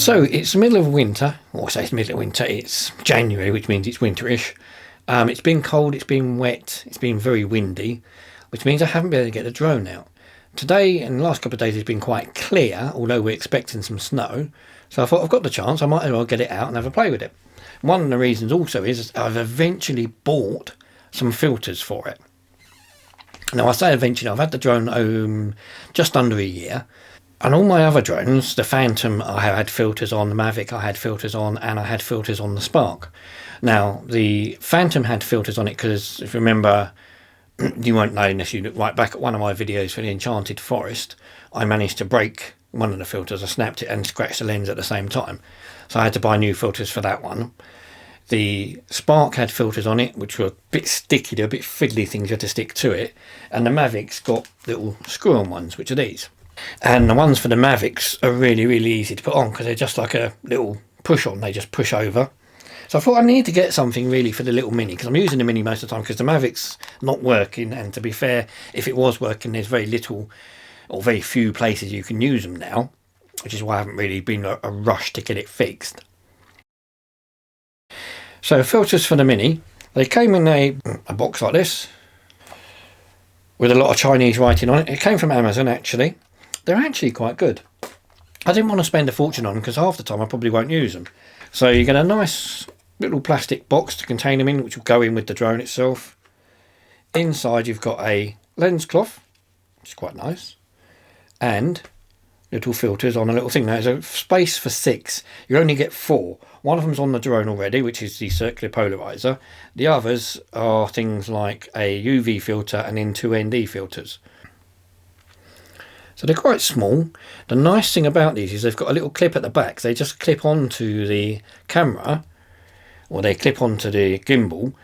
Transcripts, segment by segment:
So it's the middle of winter, or I say it's middle of winter, it's January, which means it's winterish. It's been cold, it's been wet, it's been very windy, which means I haven't been able to get the drone out. Today and the last couple of days it's been quite clear, although we're expecting some snow. So I thought I've got the chance, I might as well get it out and have a play with it. One of the reasons also is I've eventually bought some filters for it. Now I say eventually, I've had the drone just under a year. And all my other drones, the Phantom I had filters on, the Mavic I had filters on, and I had filters on the Spark. Now, the Phantom had filters on it because, if you remember, you won't know unless you look right back at one of my videos for the Enchanted Forest, I managed to break one of the filters. I snapped it and scratched the lens at the same time. So I had to buy new filters for that one. The Spark had filters on it, which were a bit sticky, they're a bit fiddly things you had to stick to it. And the Mavic's got little screw-on ones, which are these. And the ones for the Mavics are really, really easy to put on because they're just like a little push on, they just push over. So I thought I need to get something really for the little Mini, because I'm using the Mini most of the time because the Mavic's not working, and to be fair, if it was working, there's very little or very few places you can use them now, which is why I haven't really been a rush to get it fixed. So filters for the Mini, they came in a box like this with a lot of Chinese writing on it. It came from Amazon actually. They're actually quite good. I didn't want to spend a fortune on them because half the time I probably won't use them. So you get a nice little plastic box to contain them in, which will go in with the drone itself. Inside you've got a lens cloth, which is quite nice, and little filters on a little thing. Now there's a space for 6. You only get 4. One of them's on the drone already, which is the circular polarizer. The others are things like a UV filter and then 2 ND filters. So they're quite small. The nice thing about these is they've got a little clip at the back. They just clip onto the camera, or they clip onto the gimbal,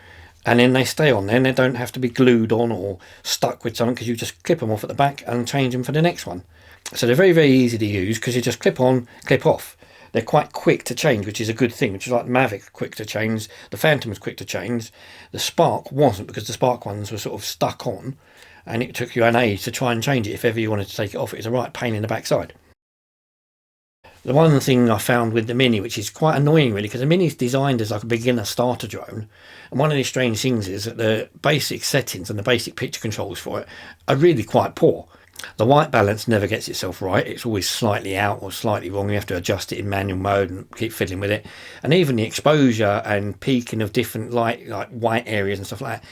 and then they stay on there, and they don't have to be glued on or stuck with something, because you just clip them off at the back and change them for the next one. So they're very, very easy to use because you just clip on, clip off. They're quite quick to change, which is a good thing, which is like Mavic quick to change. The Phantom was quick to change. The Spark wasn't, because the Spark ones were sort of stuck on, and it took you an age to try and change it if ever you wanted to take it off. It was a right pain in the backside. The one thing I found with the Mini, which is quite annoying really, because the Mini is designed as like a beginner starter drone, and one of the strange things is that the basic settings and the basic picture controls for it are really quite poor. The white balance never gets itself right. It's always slightly out or slightly wrong. You have to adjust it in manual mode and keep fiddling with it. And even the exposure and peaking of different light, like white areas and stuff like that.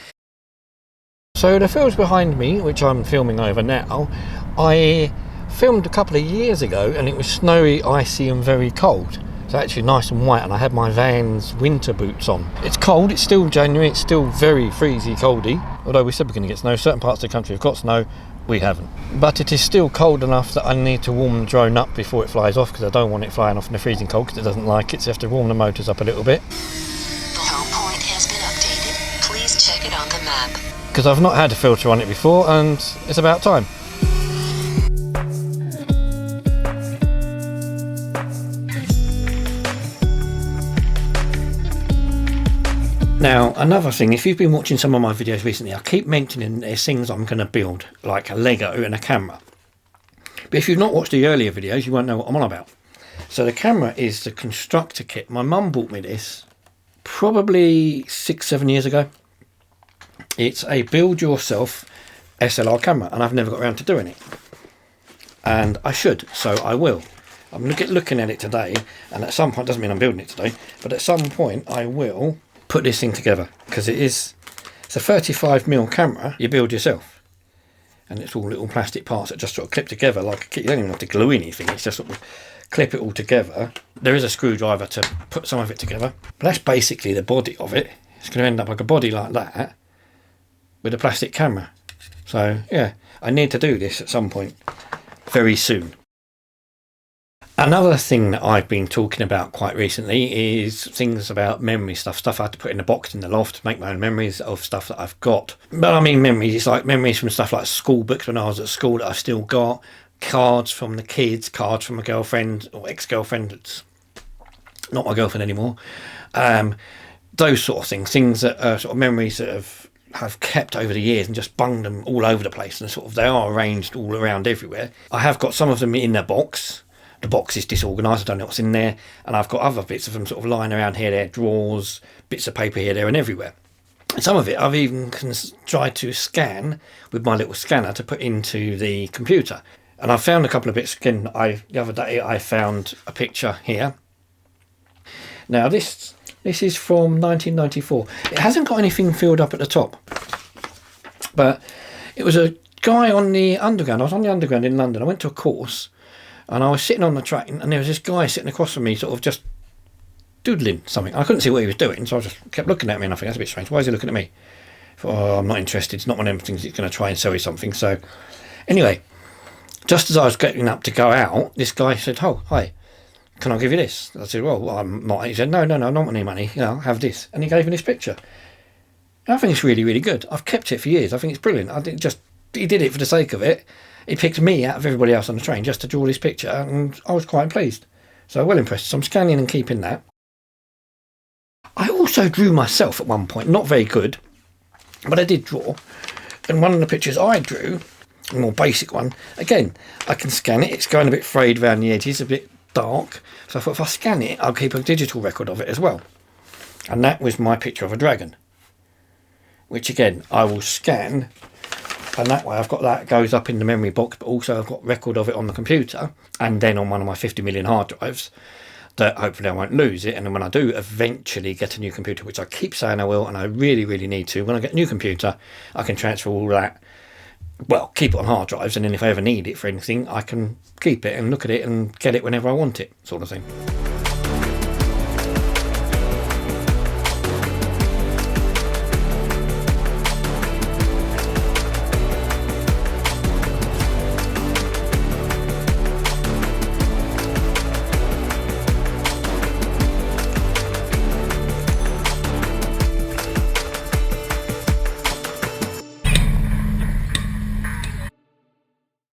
So the fields behind me, which I'm filming over now, I filmed a couple of years ago, and it was snowy, icy and very cold. It's actually nice and white, and I had my Vans winter boots on. It's cold, it's still January, it's still very freezy coldy, although we said we're going to get snow. Certain parts of the country have got snow, we haven't. But it is still cold enough that I need to warm the drone up before it flies off, because I don't want it flying off in the freezing cold, because it doesn't like it, so you have to warm the motors up a little bit. The home point has been updated. Please check it on the map. Because I've not had a filter on it before, and it's about time. Now, another thing, if you've been watching some of my videos recently, I keep mentioning there's things I'm going to build, like a Lego and a camera. But if you've not watched the earlier videos, you won't know what I'm on about. So the camera is the constructor kit. My mum bought me this probably 6-7 years ago. It's a build-yourself SLR camera, and I've never got around to doing it. And I should, so I will. I'm looking at it today, and at some point, doesn't mean I'm building it today, but at some point I will put this thing together, because it's a 35mm camera you build yourself. And it's all little plastic parts that just sort of clip together like a kit. You don't even have to glue anything, it's just sort of clip it all together. There is a screwdriver to put some of it together, but that's basically the body of it. It's going to end up like a body like that, with a plastic camera. So yeah, I need to do this at some point very soon. Another thing that I've been talking about quite recently is things about memory stuff I had to put in a box in the loft to make my own memories of stuff that I've got. But I mean memories, it's like memories from stuff like school books when I was at school that I've still got, cards from the kids, cards from a girlfriend or ex-girlfriend that's not my girlfriend anymore. Those sort of things that are sort of memories that have kept over the years and just bunged them all over the place, and sort of they are arranged all around everywhere. I have got some of them in a box, the box is disorganised, I don't know what's in there, and I've got other bits of them sort of lying around here, there, drawers, bits of paper here, there and everywhere. And some of it I've even tried to scan with my little scanner to put into the computer. And I found a couple of bits. Again, the other day I found a picture here. Now this is from 1994. It hasn't got anything filled up at the top, but it was a guy on the underground. I was on the underground in London. I went to a course, and I was sitting on the train, and there was this guy sitting across from me, sort of just doodling something. I couldn't see what he was doing, so I just kept looking at me, and I think that's a bit strange. Why is he looking at me? I thought, oh, I'm not interested. It's not one of them things he's going to try and sell you something. So anyway, just as I was getting up to go out, this guy said, "Oh, hi, can I give you this?" I said, "Well, I'm not." He said, No, I don't want any money. Have this." And he gave me this picture. And I think it's really, really good. I've kept it for years. I think it's brilliant. He did it for the sake of it. He picked me out of everybody else on the train just to draw this picture, and I was quite pleased. So well impressed. So I'm scanning and keeping that. I also drew myself at one point, not very good, but I did draw. And one of the pictures I drew, a more basic one, again, I can scan it. It's going a bit frayed around the edges, a bit dark. So I thought if I scan it, I'll keep a digital record of it as well. And that was my picture of a dragon, which again, I will scan. And that way I've got that goes up in the memory box, but also I've got record of it on the computer and then on one of my 50 million hard drives that hopefully I won't lose it. And then when I do eventually get a new computer, which I keep saying I will, and I really, really need to, when I get a new computer, I can transfer all that, well, keep it on hard drives, and then if I ever need it for anything, I can keep it and look at it and get it whenever I want it, sort of thing.